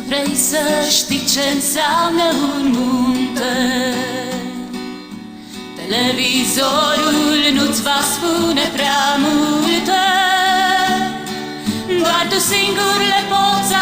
Vrei să știi ce înseamnă un munte? Televizorul nu-ți va spune prea multe, doar tu singur le poți